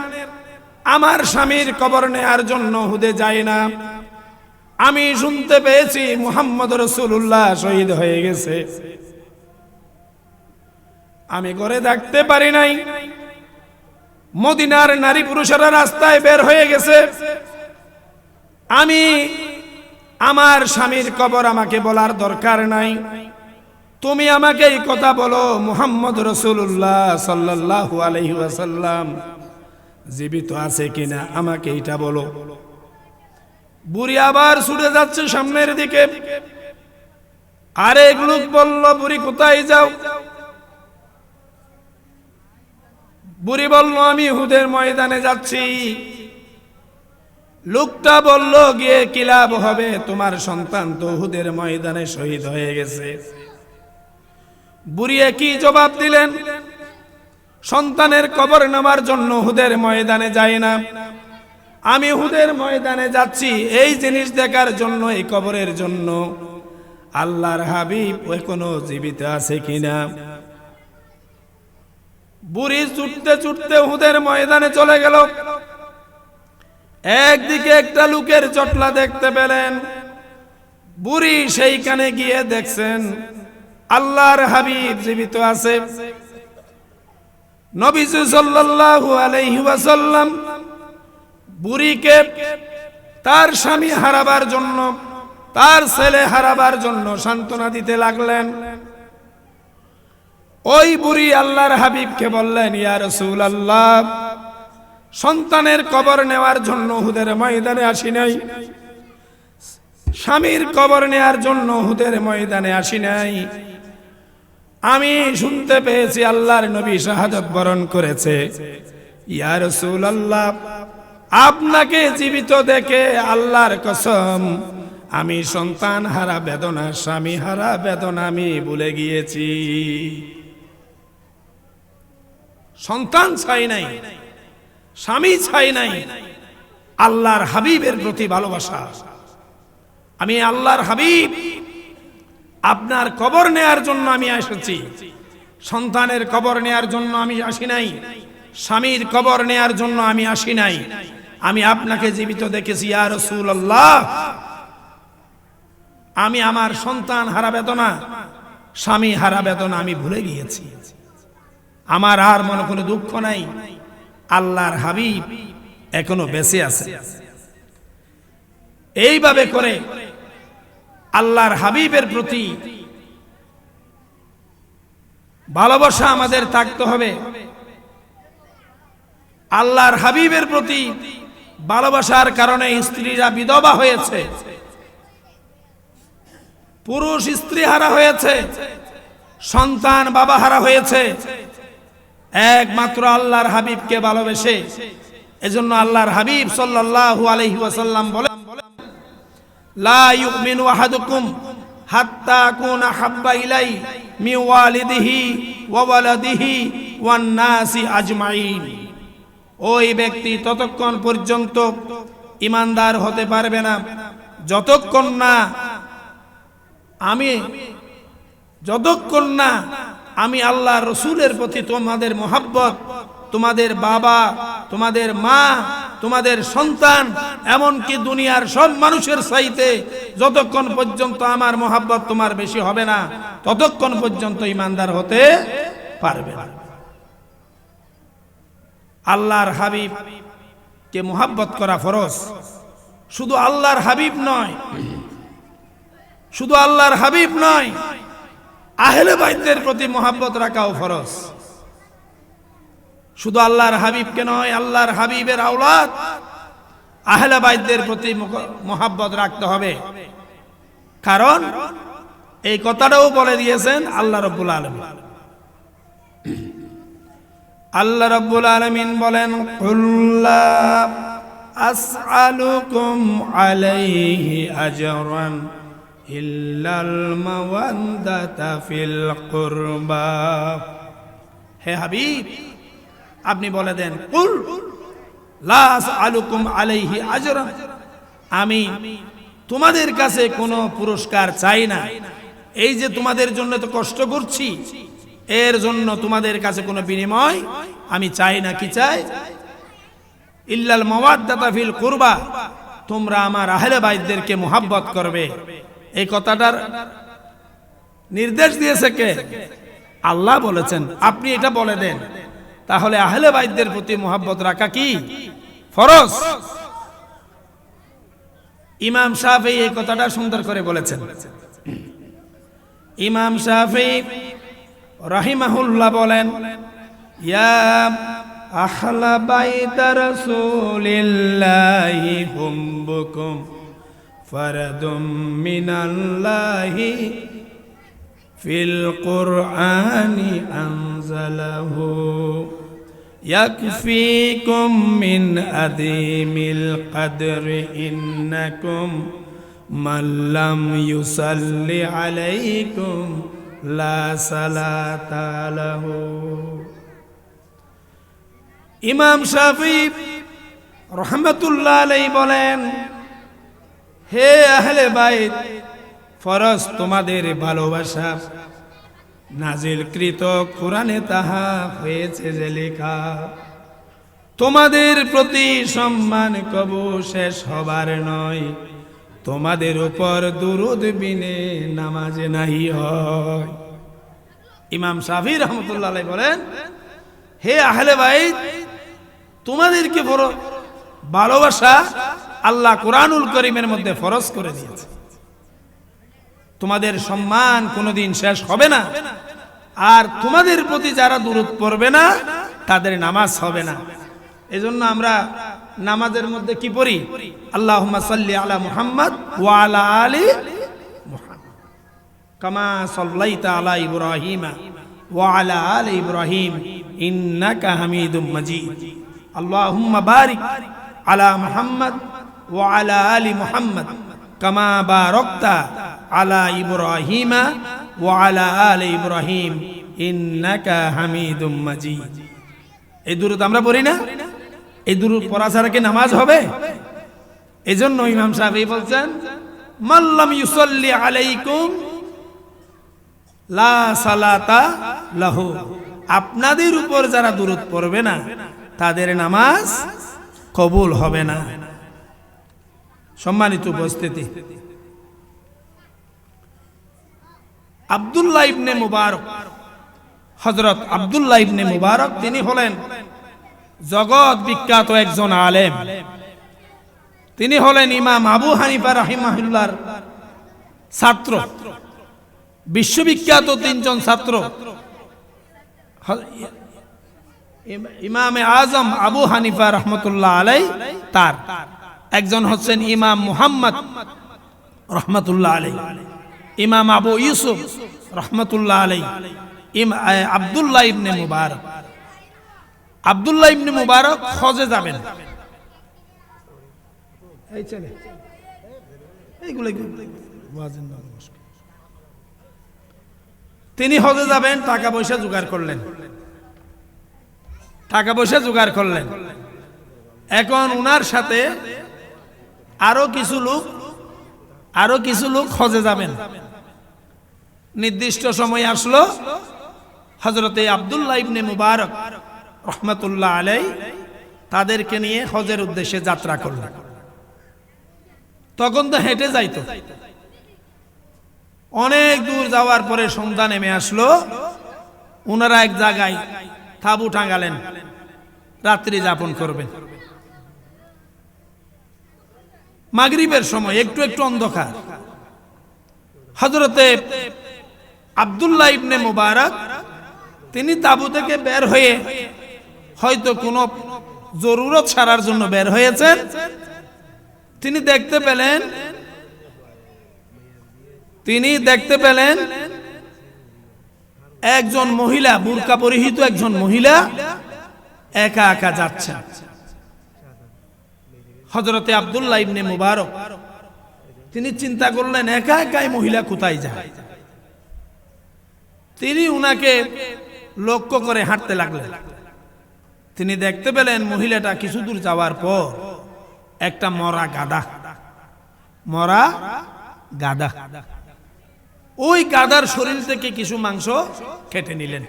আমার স্বামীর কবর নেয়ার জন্য উহুদে যাই না। আমি শুনতে পেয়েছি মুহাম্মদ রাসূলুল্লাহ শহীদ হয়ে গেছে। আমি ঘরে থাকতে পারি নাই, মদিনার নারী পুরুষেরা রাস্তায় বের হয়ে গেছে। আমি আমার স্বামীর কবর আমাকে বলার দরকার নাই, তুমি আমাকে এই কথা বলো, মুহাম্মদ রাসূলুল্লাহ সাল্লাল্লাহু আলাইহি ওয়াসাল্লাম জীবিত আছে কিনা, আমাকে এটা বলো। বুড়ি আবার ছুটে যাচ্ছে সামনের দিকে। আরেক লোক বলল, বুড়ি কোথায় যাও? বুড়ি বলল, আমি উহুদের ময়দানে যাচ্ছি। লোকটা বলল, গিয়ে কি লাভ হবে, তোমার সন্তান তো উহুদের ময়দানে শহীদ হয়ে গেছে। বুড়ি কি জবাব দিলেন, সন্তানের কবর নেওয়ার জন্য উহুদের ময়দানে যাই না, আমি উহুদের ময়দানে যাচ্ছি এই জিনিস দেখার জন্য, এই কবরের জন্য আল্লাহর হাবিব এখনো জীবিত আছে কিনা। বুড়ি ছুটতে ছুটতে উহুদের ময়দানে চলে গেল। একদিকে একটা লোকের চটলা দেখতে পেলেন। বুড়ি সেইখানে গিয়ে দেখছেন আল্লাহর হাবিব জীবিত আছে। নবীজি সাল্লাল্লাহু আলাইহি ওয়াসাল্লাম বুড়িকে তার স্বামী হারাবার জন্য, তার ছেলে হারাবার জন্য সান্ত্বনা দিতে লাগলেন। ওই বুড়ি আল্লাহর হাবিবকে বললেন, ইয়া রাসূলুল্লাহ, সন্তানের কবর নেওয়ার জন্য উহুদের ময়দানে আসি নাই, স্বামীর কবর নেওয়ার জন্য উহুদের ময়দানে আসি নাই। আমি শুনতে পেয়েছি আল্লাহর নবী শাহাদাত বরণ করেছে। ইয়া রাসূলুল্লাহ, আপনাকে জীবিত দেখে আল্লাহর কসম আমি সন্তান হারা বেদনা, স্বামী হারা বেদনা আমি ভুলে গিয়েছি। সন্তান চাই নাই, স্বামী চাই নাই, আল্লাহর হাবিবের প্রতি ভালোবাসা। আমি আল্লাহর হাবিব, আপনার কবর নেয়ার জন্য আমি এসেছি, সন্তানের কবর নেয়ার জন্য আমি আসি নাই, স্বামীর কবর নেয়ার জন্য আমি আসি নাই। আমি আপনাকে জীবিত দেখেছি ইয়া রাসূলুল্লাহ, আমি আমার সন্তান হারা বেদনা, স্বামী হারা বেদনা আমি ভুলে গিয়েছি। আমার আর মনে কোনো দুঃখ নাই, আল্লাহর হাবিব এখনো বেঁচে আছে। এইভাবে করে আল্লাহর হাবিবের প্রতি ভালোবাসা আমাদের থাকতে হবে। আল্লাহর হাবিবের প্রতি ভালোবাসার কারণে স্ত্রীরা বিধবা হয়েছে, পুরুষ স্ত্রী হারা হয়েছে, সন্তান বাবা হারা হয়েছে, একমাত্র আল্লাহর হাবিবকে ভালোবেসে। এজন্য আল্লাহর হাবিব সাল্লাল্লাহু আলাইহি ওয়াসাল্লাম বলেন, লা ইউমিনু আহাদুকুম হাত্তা আকুনা হাব্বা ইলাই মিন ওয়ালিদিহি ওয়া ওয়ালাদিহি ওয়ান নাসি আজমাইন। ওই ব্যক্তি ততক্ষণ পর্যন্ত ঈমানদার হতে পারবে না যতক্ষণ না আমি আল্লাহ রসুলের প্রতি তোমাদের মোহাব্বত, তোমাদের বাবা, তোমাদের মা, তোমাদের সন্তান, এমনকি দুনিয়ার সব মানুষের চাইতে যতক্ষণ পর্যন্ত আমার মোহাব্বত তোমার বেশি হবে না ততক্ষণ পর্যন্ত ঈমানদার হতে পারবে না। আল্লাহর হাবিব কে মোহাব্বত করা ফরজ। শুধু আল্লাহর হাবিব নয়, শুধু আল্লাহর হাবিব নয়, আহলে বাইতের প্রতি মোহাব্বত রাখাও ফরজ। শুধু আল্লাহর হাবিবকে নয়, আল্লাহর হাবিবের আওলাদ আহলে বাইতের প্রতি মোহাব্বত রাখতে হবে। কারণ এই কথাটাও বলে দিয়েছেন আল্লাহ রাব্বুল আলামিন। আল্লাহ রাব্বুল আলামিন বলেন, কুল লা আসআলুকুম আলাইহি আজরান ইল্লাল মাওয়াদ্দাতা ফিল কুরবা। হে হাবিব, আপনি বলে দেন, কুল লা আসআলুকুম আলাইহি আজরান, আমি তোমাদের কাছে কোনো পুরস্কার চাই না। এই যে তোমাদের জন্য তো কষ্ট করছি, এর জন্য তোমাদের কাছে কোনো বিনিময় আমি চাই না। কি চাই? ইল্লাল মাওয়াদ্দাতা ফিল কুরবা, তোমরা আমার আহলে বাইতদেরকে মোহাব্বত করবে। এই কথাটার নির্দেশ দিয়েছে কে? আল্লাহ বলেছেন। আপনি এটা বলে দেন, তাহলে আহলে বাইতদের প্রতি মোহাব্বত রাখা কি ফরজ? ইমাম শাফিঈ এই কথাটা সুন্দর করে বলেছেন। ইমাম শাফিঈ রাহিমাহুল্লাহ বলেন, ইয়া আহলা বাইত রাসূলিল্লাহি হুম্বুকুম ফারদুম মিনাল্লাহি ফিল কুরআনি আনজালাহু ইয়াকফিকুম মিন আযীমিল কদরি ইন্নাকুম মান লাম ইউসাল্লি আলাইকুম লা সালাতা লাহু। ইমাম শাফিঈ রাহমাতুল্লাহ আলাইহি বলেন, হে আহলে বাইত, ফরজ তোমাদের ভালোবাসা, নাজিলকৃত কোরআনে তাহা হয়েছে যে লেখা, তোমাদের প্রতি সম্মান কবু শেষ হবার নয়, তোমাদের উপর দুরূদ বিনে নামাজ নাই হয়। ইমাম শাফিঈ রাহমাতুল্লাহ আলাইহি বলেন, হে আহলে বাইত, তোমাদেরকে ভালোবাসা আল্লাহ কুরআনুল কারীমের মধ্যে ফরজ করে দিয়েছে। তোমাদের সম্মান কোনোদিন শেষ হবে না, আর তোমাদের প্রতি যারা দুরূদ পড়বে না তাদের নামাজ হবে না। এজন্য আমরা নামাজের মধ্যে কি পড়ি? আল্লাহুম্মা সাল্লি আলা মুহাম্মদ ওয়া আলা আলি মুহাম্মদ কামা সাল্লাইতা আলা ইব্রাহিম ওয়া আলা আলি ইব্রাহিম ইন্নাকা হামিদুম মাজিদ। আল্লাহুম্মা বারিক আলা মুহাম্মদ ওয়া আলা আলি মুহাম্মদ কামা বারাকতা আলা ইব্রাহিম ওয়া আলা আলি ইব্রাহিম ইন্নাকা হামিদুম মাজিদ। এই দুরূদ আমরা পড়ি না? এই দুরূদ পড়া ছাড়া কি নামাজ হবে? এজন্য ইমাম শাফিঈ বলছেন, মাল্লাম ইউসাল্লি আলাইকুম লা সালাতা লাহু, আপনাদের উপর যারা দুরূদ পড়বে না তাদের নামাজ কবুল হবে না। সম্মানিত উপস্থিতি, আব্দুল্লাহ ইবনে মুবারক, হযরত আব্দুল্লাহ ইবনে মুবারক, তিনি হলেন জগৎ বিখ্যাত একজন আলেম। তিনি হলেন ইমাম আবু হানিফা রাহিমাহুল্লাহর ছাত্র, বিশ্ববিখ্যাত তিনজন ছাত্র, ইমামে আজম আবু হানিফা রহমতুল্লাহ আলাইহি, তার একজন হচ্ছেন ইমাম মুহাম্মদ রহমতুল্লাহ আলাইহি, ইমাম আবু ইউসুফ রহমতুল্লাহ আলাইহি, আব্দুল্লাহ ইবনে মুবারক। আব্দুল্লাহ ইবনে মুবারক হজে যাবেন। এই চলে এইগুলো তিনি হজে যাবেন, টাকা পয়সা জোগাড় করলেন, টাকা পয়সা জোগাড় করলেন। এখন উনার সাথে আরো কিছু লোক হজে যাবেন। নির্দিষ্ট সময় আসলো, হযরতে আব্দুল্লাহ ইবনে মুবারক রাহমাতুল্লাহ আলাইহি তাদেরকে নিয়ে হজের উদ্দেশ্যে যাত্রা করলেন। তখন তো হেঁটে যাইতো। অনেক দূর যাওয়ার পরে সন্ধ্যা নেমে আসলো, ওনারা এক জায়গায় তাঁবু টাঙালেন, রাত্রি যাপন করবেন। মাগরিবের সময় একটু একটু অন্ধকার। হযরতে আব্দুল্লাহ ইবনে মুবারক তিনি তাঁবু থেকে বের হয়ে হয়তো কোনো জরুরত সারার জন্য বের হয়েছেন। তিনি দেখতে পেলেন একজন মহিলা, বুরকা পরিহিত একজন মহিলা একা একা যাচ্ছে। হযরতে আব্দুল্লাহ ইবনে মুবারক তিনি চিন্তা করলেন, একা একাই মহিলা কোথায় যায়। তিনি উনাকে লক্ষ্য করে হাঁটতে লাগলেন। তিনি দেখতে পেলেন মহিলাটা কিছু দূর যাওয়ার পর একটা মরা গাদা, ওই গাদার শরীর থেকে কিছু মাংস কেটে নিলেন।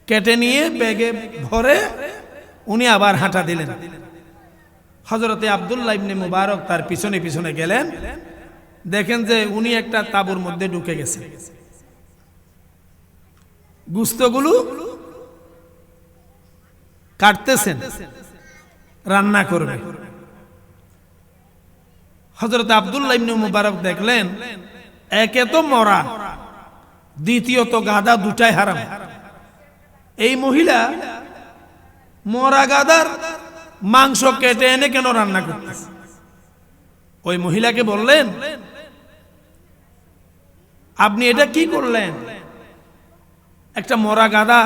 কেটে নিয়ে ব্যাগে ভরে উনি আবার হাঁটা দিলেন। হযরতে আব্দুল্লাহ ইবনে মুবারক তার পিছনে পিছনে গেলেন। দেখেন যে উনি একটা তাঁবুর মধ্যে ঢুকে গেছে। গোশতগুলো কাটতেছেন, রান্না করবে। হযরত আব্দুল্লাহ ইবনে মুবারক দেখলেন একে তো মরা, দ্বিতীয়ত গাদা, দুটাই হারাম। এই মহিলা মরা গাদার মাংস কেটে এনে কেন রান্না করতেছে? ওই মহিলাকে বললেন, আপনি এটা কি করলেন? একটা মরা গাদা,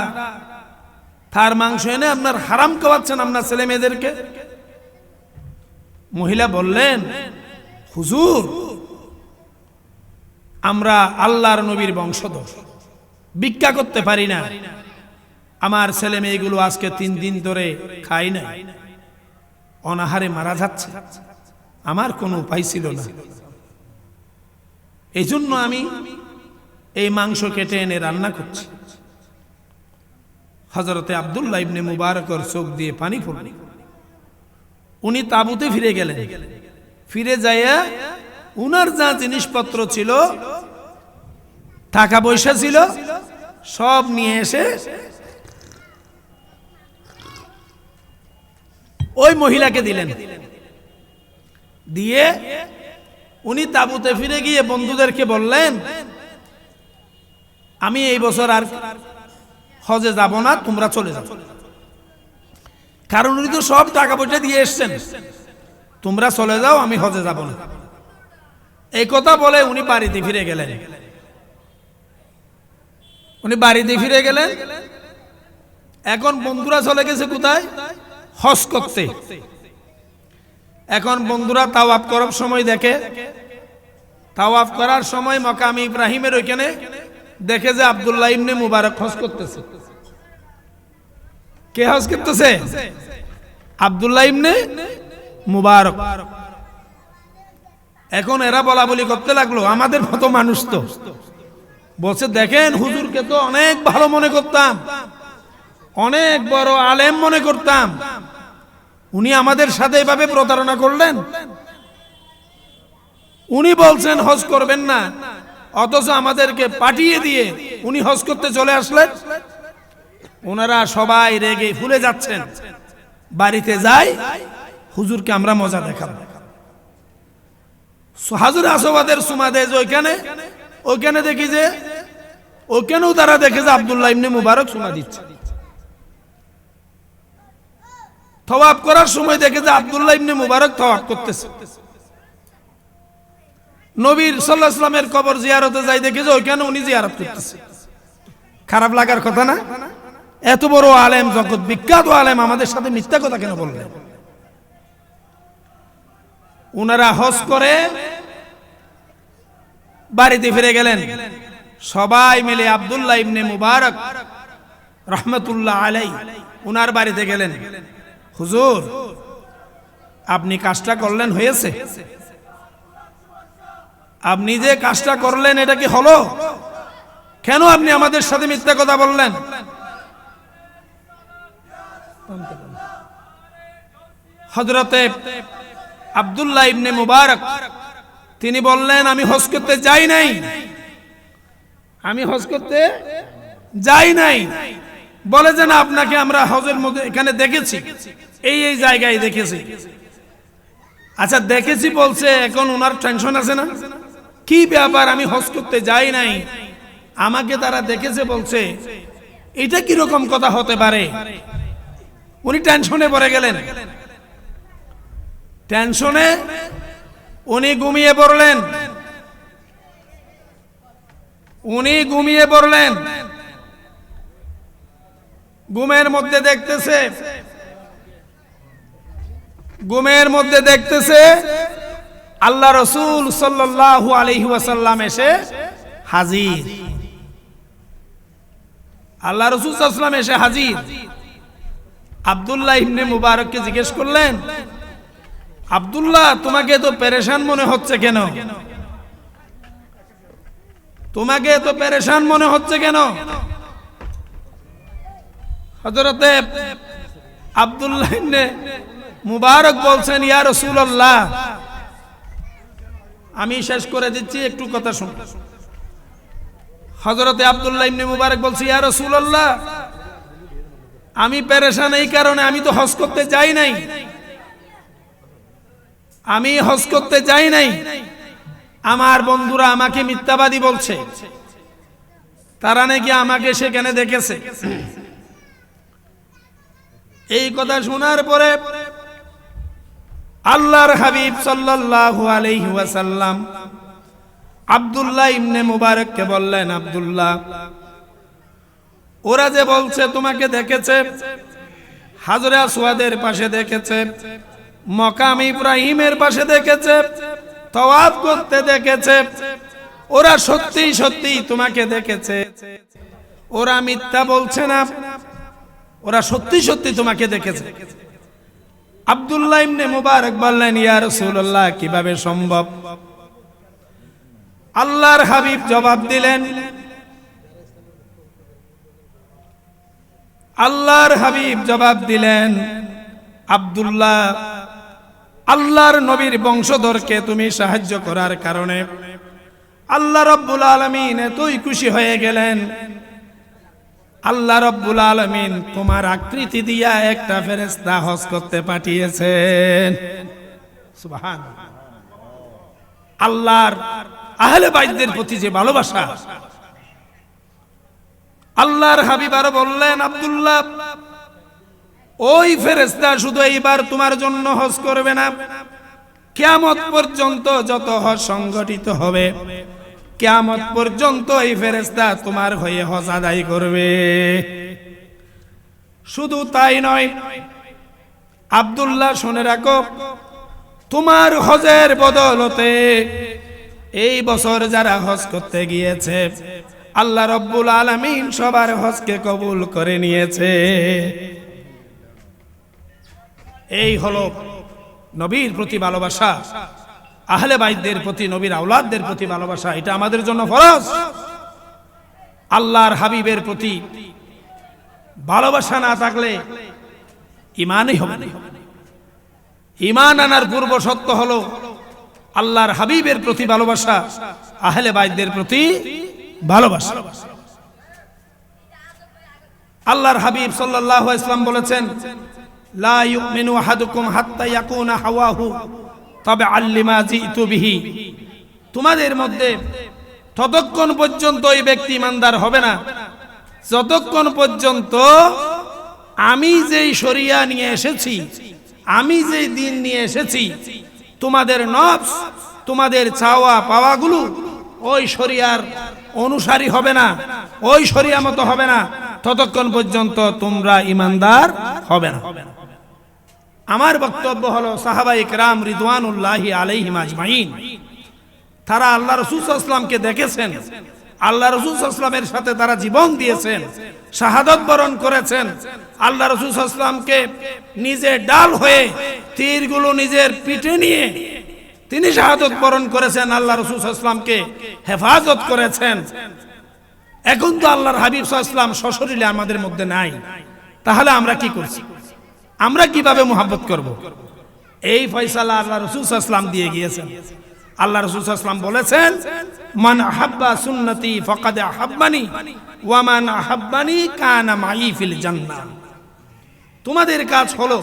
তার মাংস এনে আপনার হারাম খাওয়াচ্ছেন আপনার ছেলে মেয়েদেরকে। মহিলা বললেন, হুজুর, আমরা আল্লাহর নবীর বংশধর, ভিক্ষা করতে পারি না। আমার ছেলে মেয়েগুলো আজকে 3 দিন ধরে খাই না, অনাহারে মারা যাচ্ছে। আমার কোনো উপায় ছিল না, এই জন্য আমি এই মাংস কেটে এনে রান্না করছি। হযরতে আব্দুল্লাহ ইবনে মুবারকের চোখ দিয়ে পানি পড়ল। উনি তাঁবুতে ফিরে গেলেন। ফিরে যাইয়া উনার যা জিনিসপত্র ছিল, টাকা পয়সা ছিল, সব নিয়ে এসে ওই মহিলাকে দিলেন। দিয়ে উনি তাঁবুতে ফিরে গিয়ে বন্ধুদেরকে বললেন, আমি এই বছর আর হজে যাব না, তোমরা চলে যাও। কারণ উনি তো সব টাকা পয়সা দিয়ে এসছেন, তোমরা চলে যাও, আমি হজে যাব না। এই কথা বলে উনি বাড়িতে ফিরে গেলেন। এখন বন্ধুরা চলে গেছে কোথায়? হজ করতে। এখন বন্ধুরা তাওয়াফ করার সময় দেখে, তাওয়াফ করার সময় মাকাম ইব্রাহিমের ওইখানে দেখে যে আব্দুল্লাহ ইবনে মুবারক হজ করতেছে। কে হজ করতেছে? আব্দুল্লাহ ইবনে মুবারক। এখন এরা বলা বলি করতে লাগলো, আমাদের মতো মানুষ তো। বলছে, দেখেন হুজুরকে তো অনেক ভালো মনে করতাম, অনেক বড় আলেম মনে করতাম, উনি আমাদের সাথে এভাবে প্রতারণা করলেন। উনি বলছেন হজ করবেন না, অথচ আমাদেরকে পাঠিয়ে দিয়ে উনি হজ করতে চলে আসলেন। ওনারা সবাই রেগে ফুলে যাচ্ছেন। বাড়িতে যাই, হুজুরকে আমরা মজা দেখাবো। হাজুর আসবাদের সুমাদেজ ওইখানে দেখি যে ওইখানেও তারা দেখে যে আব্দুল্লাহ ইবনে মুবারক সুমা দিচ্ছে। তওয়াফ করার সময় দেখে যে আব্দুল্লাহ ইবনে মুবারক তওয়াফ করতেছে। নবীর সাল্লাল্লাহু আলাইহি ওয়াসাল্লামের কবর জিয়ারতে যাই দেখে যে ওইখানে উনি জিয়ারত করতেছে। খারাপ লাগার কথা না? এত বড় আলেম, জগৎ বিখ্যাত আলেম, আমাদের সাথে মিথ্যা কথা কেন বললেন? ওনারা হজ করে বাড়িতে ফিরে গেলেন। সবাই মিলে আব্দুল্লাহ ইবনে মুবারক রহমতুল্লাহ আলাই উনার বাড়িতে গেলেন। হুজুর, আপনি কাজটা করলেন, হয়েছে? আপনি যে কাজটা করলেন এটা কি হলো? কেন আপনি আমাদের সাথে মিথ্যা কথা বললেন? হযরতে আব্দুল্লাহ ইবনে মুবারক তিনি বললেন, আমি হজ করতে যাই নাই, আমি হজ করতে যাই নাই। বলে যে না, আপনাকে আমরা হজের মধ্যে এখানে দেখেছি, এই এই জায়গায় দেখেছি। আচ্ছা দেখেছি বলছে, এখন ওনার টেনশন আছে না? কি ব্যাপার, আমি হজ করতে যাই নাই, আমাকে তারা দেখেছে বলছে, এটা কি রকম কথা হতে পারে? উনি টেনশনে পড়ে গেলেন। টেনশনে উনি ঘুমিয়ে পড়লেন। উনি ঘুমিয়ে পড়লেন। ঘুমের মধ্যে দেখতেছে আল্লাহ রাসূল সাল্লাল্লাহু আলাইহি ওয়াসাল্লাম এসে হাজির। আল্লাহ রাসূল সাল্লাল্লাহু আলাইহি ওয়াসাল্লাম এসে হাজির। আব্দুল্লাহ ইবনে মুবারককে জিজ্ঞেস করলেন, আব্দুল্লাহ, তোমাকে তো পেরেশান মনে হচ্ছে কেন? তোমাকে তো পেরেশান মনে হচ্ছে কেন? হযরতে আব্দুল্লাহ ইবনে মুবারক বলছেন, ইয়া রাসূলুল্লাহ, আমি শেষ করে দিচ্ছি, একটু কথা শুনুন। হযরতে আব্দুল্লাহ ইবনে মুবারক বলছে, ইয়া রাসূলুল্লাহ, আমি পেরেশান এই কারণে, আমি তো হজ করতে যাই নাই, আমি হজ করতে যাই নাই। আমার বন্ধুরা আমাকে মিথ্যাবাদী বলছে, তারা নাকি আমাকে সেখানে দেখেছে। এই কথা শোনার পরে আল্লাহর হাবিব সাল্লাল্লাহু আলাইহি ওয়াসাল্লাম আব্দুল্লাহ ইবনে মুবারককে বললেন, আব্দুল্লাহ, ওরা যে বলছে তোমাকে দেখেছে, হাজরে আসওয়াদের পাশে দেখেছে, মকাম ইব্রাহিমের পাশে দেখেছে, তাওয়াফ করতে দেখেছে, ওরা সত্যি সত্যি তোমাকে দেখেছে, ওরা মিথ্যা বলছে না, ওরা সত্যি সত্যি তোমাকে দেখেছে। আব্দুল্লাহ ইবনে মুবারক বললেন, ইয়া রাসূলুল্লাহ, কিভাবে সম্ভব? আল্লাহর হাবিব জবাব দিলেন, আব্দুল্লাহ, আল্লাহর নবীর বংশধরকে তুমি সাহায্য করার কারণে আল্লাহ রাব্বুল আলামিন এতই খুশি হয়ে গেলেন, আল্লাহ রাব্বুল আলামিন তোমার আকৃতি দিয়া একটা ফেরেশতা হজ করতে পাঠিয়েছেন। সুবহানাল্লাহ। আল্লাহর আহলে বাইতদের প্রতি যে ভালোবাসা। আল্লাহর হাবিব আরো বললেন, আব্দুল্লাহ, ওই ফেরেশতা শুধু এইবার তোমার জন্য হজ করবে না, কিয়ামত পর্যন্ত যত হজ সংগঠিত হবে, কিয়ামত পর্যন্ত এই ফেরেশতা তোমার হয়ে হজ আদায় করবে। শুধু তাই নয়, আব্দুল্লাহ, শুনে রাখো, তোমার হজের বদলতে এই বছর যারা হজ করতে গিয়েছে, আল্লাহ রাব্বুল আলামিন সবার হজকে কবুল করে নিয়েছে। এই হলো নবীর প্রতি ভালোবাসা, আহলে বাইতদের প্রতি, নবীর আওলাদদের প্রতি ভালোবাসা। এটা আমাদের জন্য ফরজ। আল্লাহর হাবিবের প্রতি ভালোবাসা না থাকলে ঈমানই হবে না। ঈমান আনার পূর্ব শর্ত হলো আল্লাহর হাবিবের প্রতি ভালোবাসা, আহলে বাইতদের প্রতি ভালোবাসা। আল্লাহর হাবিব সাল্লাল্লাহু আলাইহি ওয়াসাল্লাম বলেছেন, লা ইউমিনু আহাদুকুম হাত্তা ইয়াকুনা হাওয়াহু তাবআল লিমা জিতু বিহি। তোমাদের মধ্যে ততক্ষণ পর্যন্ত ওই ব্যক্তি ঈমানদার হবে না যতক্ষণ পর্যন্ত আমি যেই শরিয়া নিয়ে এসেছি, আমি যেই দ্বীন নিয়ে এসেছি, তোমাদের নফস, তোমাদের চাওয়া পাওয়াগুলো ওই শরিয়ার অনুসারী হবে না, ওই শরিয়া মতো হবে না, ততক্ষণ পর্যন্ত তোমরা ঈমানদার হবে না। আমার বক্তব্য হলো, সাহাবায়ে কেরাম রিদওয়ানুল্লাহি আলাইহিম আজমাইন, তারা আল্লাহ রাসূল সাল্লাল্লাহু আলাইহি ওয়াসাল্লামকে দেখেছেন, আল্লাহ রাসূল সাল্লাল্লাহু আলাইহি ওয়াসাল্লামের সাথে তারা জীবন দিয়েছেন, শাহাদাত বরণ করেছেন। আল্লাহ রাসূল সাল্লাল্লাহু আলাইহি ওয়াসাল্লামকে নিজে ডাল হয়ে তীরগুলো নিজের পিঠে নিয়ে তিনি শাহাদাত বরণ করেছেন, আল্লাহ রাসূল সাল্লাল্লাহু আলাইহি ওয়াসাল্লামকে হেফাজত করেছেন। এখন তো আল্লাহর হাবিব সাল্লাল্লাহু আলাইহি ওয়াসাল্লাম সশরীরে আমাদের মধ্যে নাই, তাহলে আমরা কি করছি? আমরা কিভাবে মুহাব্বত করব? এই ফয়সালা আল্লাহ রাসূল সাল্লাল্লাহু আলাইহি ওয়াসাল্লাম দিয়ে গিয়েছেন। আল্লাহ রাসূল সাল্লাল্লাহু আলাইহি ওয়াসাল্লাম বলেছেন, মান আহাব্বা সুন্নতি ফাকাদ আহাব্বানি ওয়া মান আহাব্বানি কানা মাই ফিল জান্নাহ। তোমাদের কাজ হলো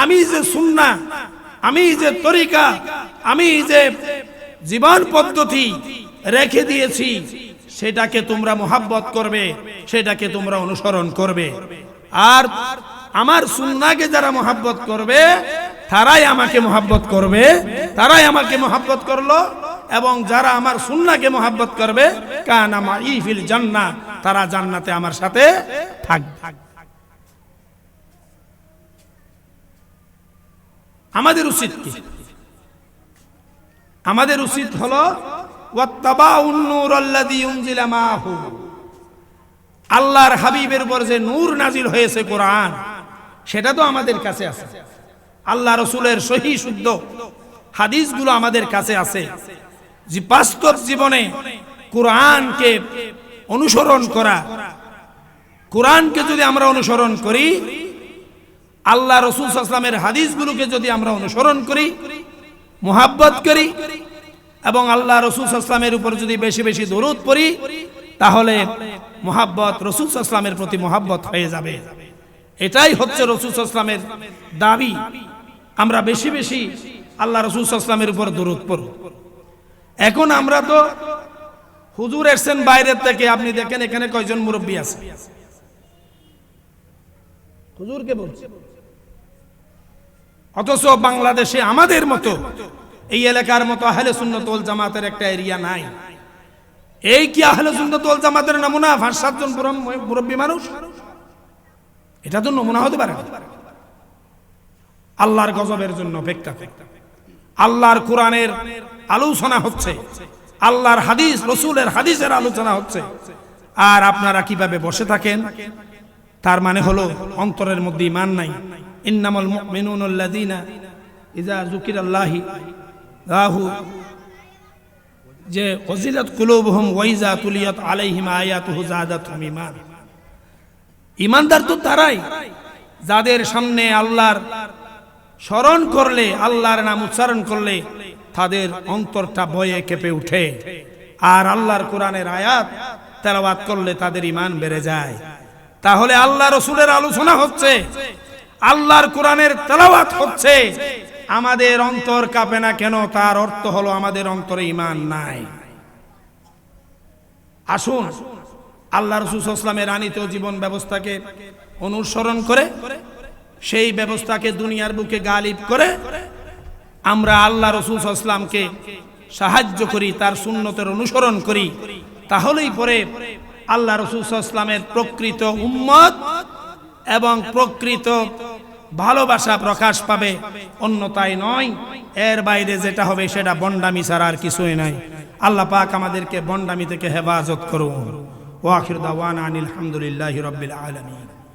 আমি যে সুন্নাহ, আমি যে তরিকা, আমি যে জীবন পদ্ধতি রেখে দিয়েছি সেটাকে তোমরা মুহাব্বত করবে, সেটাকে তোমরা অনুসরণ করবে। আর আমার সুন্নাহকে যারা মুহাব্বত করবে তারাই আমাকে মুহাব্বত করবে, তারাই আমাকে মুহাব্বত করলো। এবং যারা আমার সুন্নাহকে মুহাব্বত করবে কানা মাই ফিল জান্নাহ, তারা জান্নাতে আমার সাথে থাকবে। আমাদের উচিত কি? আমাদের উচিত হলো ওয়াত্তাবাউন নূরাল্লাযী উনজিলা মাহু, আল্লাহর হাবিবের উপর যে নূর নাজিল হয়েছে কোরআন, সেটা তো আমাদের কাছে আছে। আল্লাহ রাসূলের সহিহ শুদ্ধ হাদিসগুলো আমাদের কাছে আছে। যে বাস্তব জীবনে কোরআনকে অনুসরণ করা, কোরআনকে যদি আমরা অনুসরণ করি, আল্লাহ রাসূল সাল্লাল্লাহু আলাইহি ওয়াসাল্লামের হাদিসগুলোকে যদি আমরা অনুসরণ করি, মুহাব্বত করি এবং আল্লাহ রাসূল সাল্লাল্লাহু আলাইহি ওয়াসাল্লামের উপর যদি বেশি বেশি দরুদ পড়ি, তাহলে মুহাব্বত রাসূল সাল্লাল্লাহু আলাইহি ওয়াসাল্লামের প্রতি মুহাব্বত হয়ে যাবে। এটাই হচ্ছে রাসূল সাল্লাল্লাহু আলাইহি ওয়াসাল্লামের দাবি। আমরা বেশি বেশি আল্লাহ রাসূল সাল্লাল্লাহু আলাইহি ওয়াসাল্লামের উপর দরুদ পড়ব। এখন আমরা তো হুজুর এসেছেন বাইরের থেকে, আপনি দেখেন এখানে কয়জন মুরব্বী আছে, হুজুরকে বলছে। অথচ বাংলাদেশে আমাদের মতো এই এলাকার মতো আহলে সুন্নাত ওয়াল জামাতের একটা এরিয়া নাই। এই কি আহলে সুন্নাত ওয়াল জামাতের নমুনা 5-7 জন মুরব্বী মানুষ? এটা তো নমুনা হতে পারে না। আল্লাহর গজবের জন্য অপেক্ষা। আল্লাহর কোরআনের আলোচনা হচ্ছে, আল্লাহর হাদিস, রাসূলের হাদিসের আলোচনা হচ্ছে, আর আপনারা কিভাবে বসে থাকেন? তার মানে হলো অন্তরের মধ্যে ঈমান নাই। ইন্নামাল মুমিনুনাল্লাযীনা ইযা যুকিরাল্লাহু রাহু, যে ওয়াজিলাত কুলুবুহুম ওয়া ইযা তুলিয়াত আলাইহিম আয়াতুহু যাদাতুহুম ঈমান। ঈমানদার তো তারাই যাদের সামনে আল্লাহর স্মরণ করলে, আল্লাহর নাম উচ্চারণ করলে তাদের অন্তরটা ভয়ে কেঁপে ওঠে, আর আল্লাহর কোরআনের আয়াত তেলাওয়াত করলে তাদের ঈমান বেড়ে যায়। তাহলে আল্লাহ রাসূলের আলোচনা হচ্ছে, আল্লাহর কোরআনের তেলাওয়াত হচ্ছে, আমাদের অন্তর কাঁপে না কেন? তার অর্থ হলো আমাদের অন্তরে ঈমান নাই। আসুন আল্লাহ রাসূল সাল্লাল্লাহু আলাইহি ওয়াসাল্লামের আনিত জীবন ব্যবস্থাকে অনুসরণ করে, সেই ব্যবস্থাকে দুনিয়ার বুকে গালিব করে আমরা আল্লাহ রাসূল সাল্লাল্লাহু আলাইহি ওয়াসাল্লামকে সাহায্য করি, তার সুন্নতের অনুসরণ করি। তাহলেই পরে আল্লাহ রাসূল সাল্লাল্লাহু আলাইহি ওয়াসাল্লামের প্রকৃত উম্মত এবং প্রকৃত ভালোবাসা প্রকাশ পাবে, অন্যতাই নয়। এর বাইরে যেটা হবে সেটা বন্ডামি ছাড়া আর কিছুই নাই। আল্লাহ পাক আমাদেরকে বন্ডামি থেকে হেফাজত করুন। ওয়া আখিরু দাওয়ানা আনিল হামদুলিল্লাহি রাব্বিল আলামিন।